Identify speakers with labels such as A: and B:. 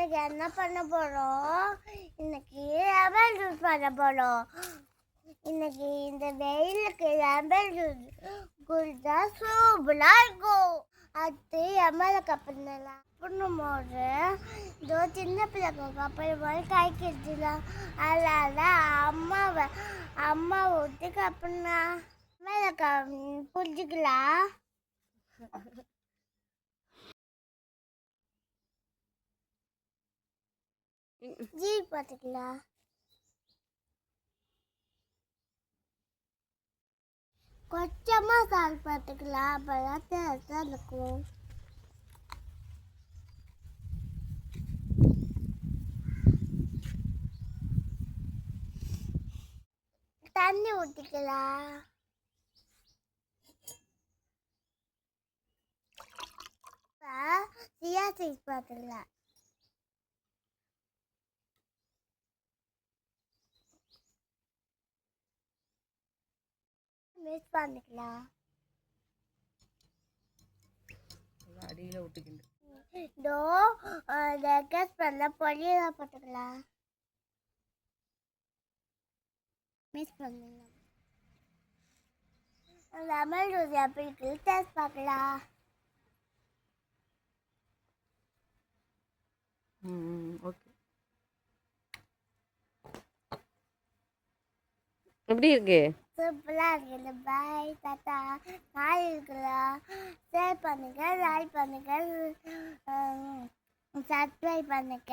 A: இன்னைக்கு என்ன பண்ண போறோம்? இன்னைக்கு லெமன் ஜூஸ் பண்ண போறோம். இன்னைக்கு இந்த வெயிலுக்கு லெமன் ஜூஸ் குடிச்சா சூப்பரா இருக்கும். அது எம்எல்ஏ கப்பலாம் பண்ணும்போது இதோ சின்ன பிள்ளைக்கு கப்பல் போய் கைக்கு எடுத்துலாம். அதனால அம்மா ஊற்றி கப்பனா எம்எல்ஏ புரிஞ்சுக்கலாம். ஜி பார்த்துக்கலாம். கொஞ்சமா சால் பார்த்துக்கலாம். அப்பதான் டேஸ்டா இருக்கும். தண்ணி ஊற்றிக்கலாம். சியா சீஸ் பார்த்துக்கலாம். மிக்ஸ் பண்ணிக்கலாம்.
B: அடியில் விட்டுக்கிண்டு
A: இதோ கேஸ் பண்ண பொரியலாம் போட்டுக்கலாம். மிக்ஸ் பண்ணலாம். லெமன் ஜூஸ் எப்படி இருக்கு டேஸ்ட் பார்க்கலாம்.
B: ஓகே. எப்படி இருக்கு?
A: சூப்பரா இருக்குது. பாய் தாத்தா. நாய் இருக்கலாம். ஷேர் பண்ணுங்க, லைக் பண்ணுங்க, சப்ஸ்கிரைப் பண்ணுங்க.